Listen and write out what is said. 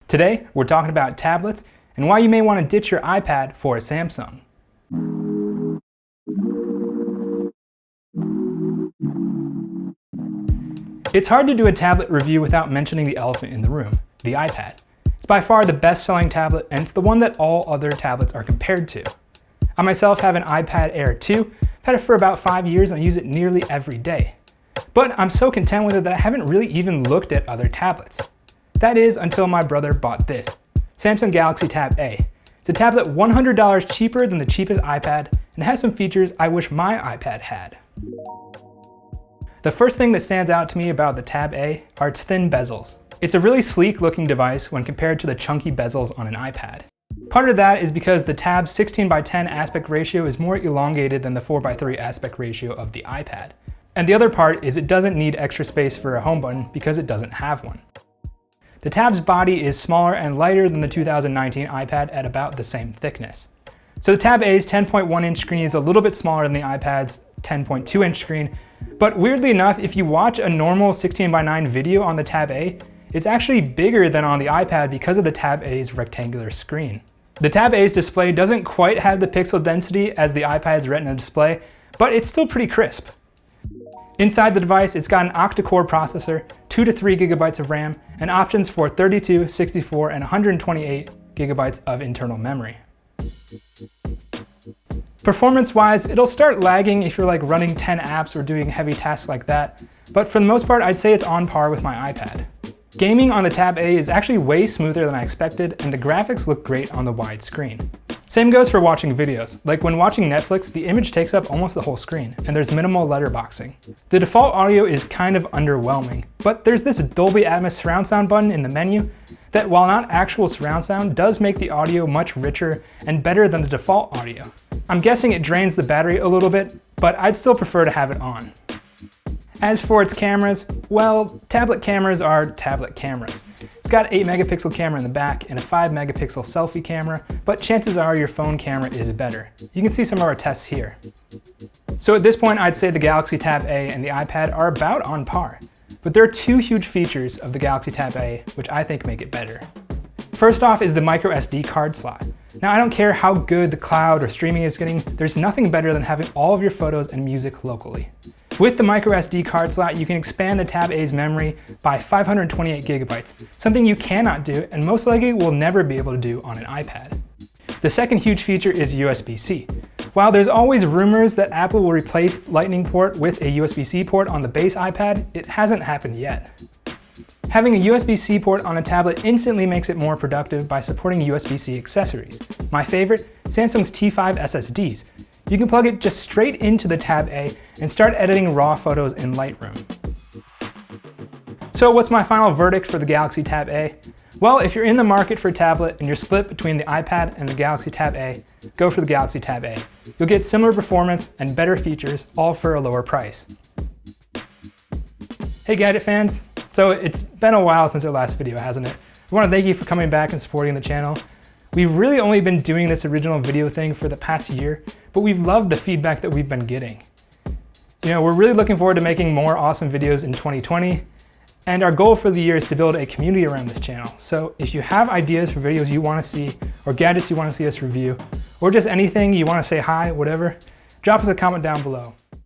Today, we're talking about tablets and why you may want to ditch your iPad for a Samsung. It's hard to do a tablet review without mentioning the elephant in the room, the iPad. It's by far the best-selling tablet, and it's the one that all other tablets are compared to. I myself have an iPad Air 2, I've had it for about 5 years and I use it nearly every day. But I'm so content with it that I haven't really even looked at other tablets. That is until my brother bought this, Samsung Galaxy Tab A. It's a tablet $100 cheaper than the cheapest iPad and has some features I wish my iPad had. The first thing that stands out to me about the Tab A are its thin bezels. It's a really sleek looking device when compared to the chunky bezels on an iPad. Part of that is because the Tab's 16:10 aspect ratio is more elongated than the 4:3 aspect ratio of the iPad. And the other part is it doesn't need extra space for a home button because it doesn't have one. The Tab's body is smaller and lighter than the 2019 iPad at about the same thickness. So the Tab A's 10.1-inch screen is a little bit smaller than the iPad's 10.2-inch screen, but weirdly enough, if you watch a normal 16:9 video on the Tab A, it's actually bigger than on the iPad because of the Tab A's rectangular screen. The Tab A's display doesn't quite have the pixel density as the iPad's Retina display, but it's still pretty crisp. Inside the device, it's got an octa-core processor, 2 to 3 gigabytes of RAM, and options for 32, 64, and 128 gigabytes of internal memory. Performance-wise, it'll start lagging if you're like running 10 apps or doing heavy tasks like that, but for the most part, I'd say it's on par with my iPad. Gaming on the Tab A is actually way smoother than I expected, and the graphics look great on the wide screen. Same goes for watching videos. Like when watching Netflix, the image takes up almost the whole screen, and there's minimal letterboxing. The default audio is kind of underwhelming, but there's this Dolby Atmos surround sound button in the menu that, while not actual surround sound, does make the audio much richer and better than the default audio. I'm guessing it drains the battery a little bit, but I'd still prefer to have it on. As for its cameras, well, tablet cameras are tablet cameras. It's got an 8 megapixel camera in the back and a 5 megapixel selfie camera, but chances are your phone camera is better. You can see some of our tests here. So at this point, I'd say the Galaxy Tab A and the iPad are about on par. But there are two huge features of the Galaxy Tab A which I think make it better. First off is the micro SD card slot. Now I don't care how good the cloud or streaming is getting, there's nothing better than having all of your photos and music locally. With the micro SD card slot, you can expand the Tab A's memory by 528 gigabytes, something you cannot do and most likely will never be able to do on an iPad. The second huge feature is USB-C. While there's always rumors that Apple will replace Lightning port with a USB-C port on the base iPad, it hasn't happened yet. Having a USB-C port on a tablet instantly makes it more productive by supporting USB-C accessories. My favorite, Samsung's T5 SSDs. You can plug it just straight into the Tab A and start editing raw photos in Lightroom. So what's my final verdict for the Galaxy Tab A? Well, if you're in the market for a tablet and you're split between the iPad and the Galaxy Tab A, go for the Galaxy Tab A. You'll get similar performance and better features, all for a lower price. Hey Gadget fans, so it's been a while since our last video, hasn't it? I want to thank you for coming back and supporting the channel. We've really only been doing this original video thing for the past year, but we've loved the feedback that we've been getting. You know, we're really looking forward to making more awesome videos in 2020, and our goal for the year is to build a community around this channel. So if you have ideas for videos you want to see, or gadgets you want to see us review, or just anything you want to say hi, whatever, drop us a comment down below.